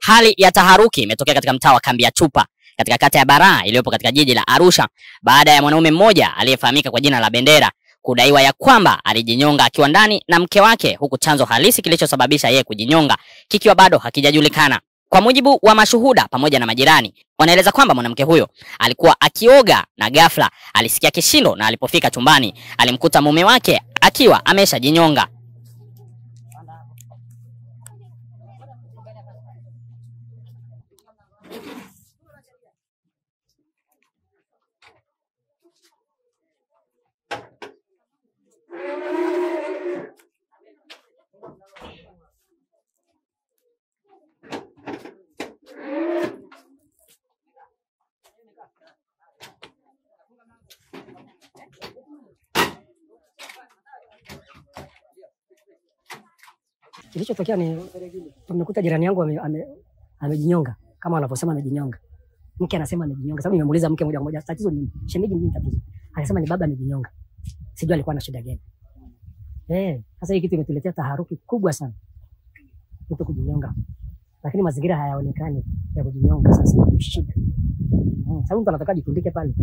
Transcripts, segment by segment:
Hali ya taharuki imetokea katika mtaa wa Kambi ya Chupa katika kata ya Baraa iliyopo katika jiji la Arusha baada ya mwanaume mmoja aliyefahamika kwa jina la Bendera kudaiwa ya kwamba alijinyonga akiwa ndani na mke wake, huku chanzo halisi kilichosababisha yeye kujinyonga kikiwa bado hakijajulikana. Kwa mujibu wa mashuhuda pamoja na majirani, wanaeleza kwamba mwanamke huyo alikuwa akioga na ghafla alisikia kishindo, na alipofika chumbani alimkuta mume wake akiwa ameshajinyonga. Kilichotokea ni tumekuta jirani yangu amejinyonga kama wanavyosema amejinyonga. Mke anasema amejinyonga. Sababu nimemuuliza mke moja kwa moja, tatizo ni shemeji, nini tatizo? Akasema ni baba amejinyonga. Sijui alikuwa na shida gani. Sasa hii kitu imetuletea taharuki kubwa sana. Mtu kujinyonga. Lakini mazingira hayaonekani ya kujinyonga, sasa ni shida. Sababu mtu anataka jitundike pale.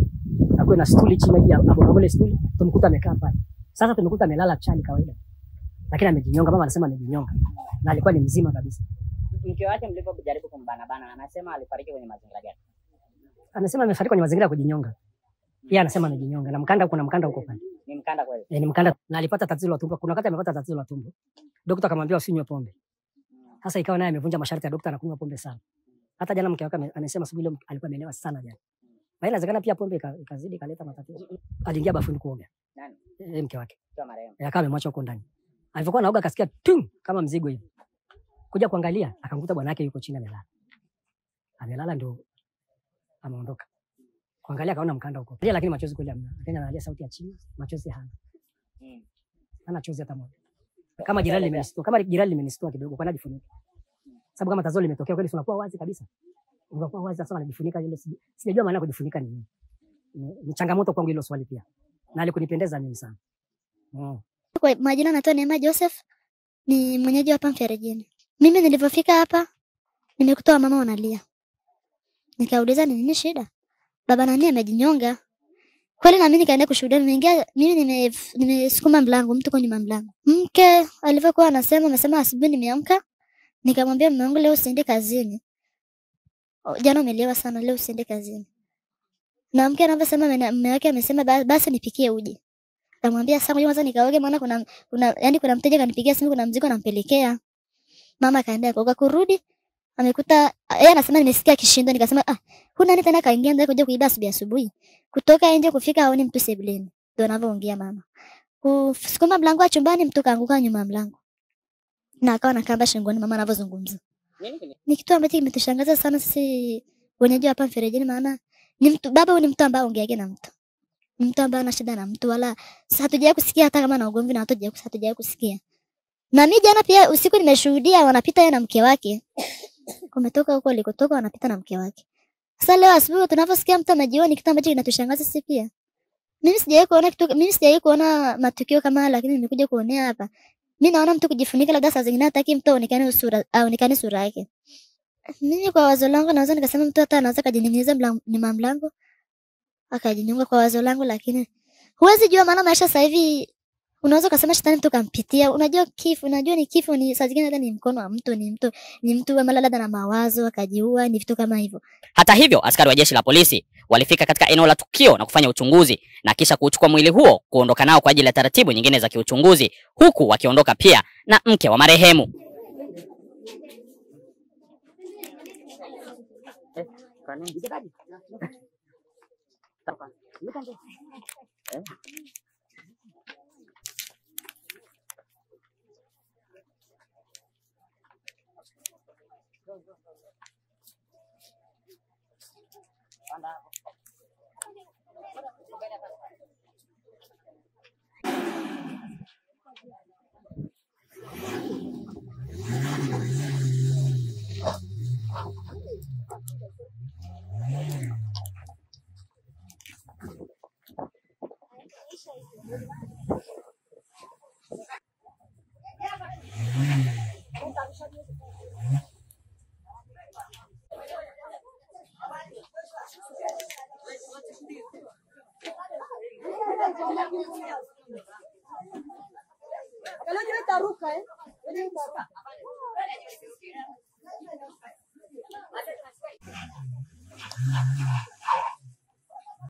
Akuwe na stuli chini ya abonabole stuli, tumkuta amekaa pale. Sasa tumekuta amelala chali kawaida. Lakini amejinyonga, mama anasema amejinyonga. Na alikuwa ni mzima kabisa. Mke wake mlipojaribu kumbana anasema alifariki kwenye mazingira gani? Anasema amefariki kwenye mazingira ya kujinyonga. Yeye anasema amejinyonga na mkanda, kuna mkanda huko pale. Ni mkanda kweli? Ni mkanda, na alipata tatizo la tumbo. Kuna wakati amepata tatizo la tumbo. Daktari akamwambia usinywe pombe. Sasa ikawa naye amevunja masharti ya daktari na kunywa pombe sana. Hata jana mke wake anasema siku ile alikuwa amelewa sana jana. Na inawezekana pia pombe ikazidi kaleta matatizo. Aliingia bafuni kuoga. Nani? Mke wake. Kwa marehemu. Akawa amemwacha huko ndani. Alipokuwa anaoga akasikia tung kama mzigo hivi. Kuja kuangalia akamkuta bwana yake yuko chini amelala. Amelala ndio ameondoka. Kuangalia akaona mkanda huko. Lakini machozi kweli hamna. Akaenda analia sauti ya chini, machozi hana. Hana chozi hata moja. Kama jirani limenistua kidogo kwa najifunika. Sababu kama tatizo limetokea kweli tunakuwa wazi kabisa. Unakuwa wazi sasa anajifunika ile, sijajua maana kujifunika ni nini. Ni changamoto kwangu hilo swali pia. Na alikunipendeza mimi sana. Kwa majina naitwa Neema Joseph, ni mwenyeji hapa Mferejini. Mimi nilipofika hapa nimekuta mama wanalia. Nikauliza ni nini shida? Baba nani amejinyonga? Kweli na mimi nikaenda kushuhudia, nimeingia mimi nimesukuma mlango, mtu kwenye mlango. Mke alivyokuwa amesema asubuhi nimeamka, nikamwambia mume wangu leo usiende kazini. Jana umelewa sana, leo usiende kazini. Na mke anavyosema mume wake amesema basi nipikie uji. Nikamwambia sasa ngoja kwanza nikaoge, maana kuna mteja kanipigia simu, kuna mzigo nampelekea. Mama kaenda kwa kurudi amekuta yeye anasema nimesikia kishindo. Nikasema huna nini tena, kaingia ndani kuja kuiba asubuhi. Kutoka nje kufika haoni mtu sebuleni. Ndio anavyoongea mama. Kusukuma mlango wa chumbani, mtu kaanguka nyuma ya mlango. Na akawa na kamba shingoni mama anavyozungumza. Ni kitu ambacho kimetushangaza sana sisi wenyeji hapa Mferejini, maana ni mtu baba ni mtu ambaye ongeaje na mtu. Ni mtu ambaye ana shida na mtu, wala hatujawahi kusikia hata kama na ugomvi na watu hatujawahi kusikia. Na mimi jana pia usiku nimeshuhudia wanapita yeye na mke wake. Kumetoka huko alikotoka wanapita na mke wake. Sasa leo asubuhi tunaposikia mtu anajioni, kitu ambacho kinatushangaza sisi pia. Mimi sijawahi kuona matukio kama haya, lakini nimekuja kuonea hapa. Mimi naona mtu kujifunika, labda saa zingine hataki mtu aonekane sura yake. Mimi kwa wazo langu naweza nikasema mtu hata anaweza kujining'iniza nyuma mlango akajinyonga kwa wazo langu, lakini huwezi jua, maana maisha sasa hivi unaweza kusema shetani mtu kampitia. Unajua ni kifo ni saa zingine hata ni mkono wa mtu, ni mtu ama labda na mawazo akajiua, ni vitu kama hivyo. Hata hivyo, askari wa jeshi la polisi walifika katika eneo la tukio na kufanya uchunguzi na kisha kuchukua mwili huo kuondoka nao kwa ajili ya taratibu nyingine za kiuchunguzi, huku wakiondoka pia na mke wa marehemu.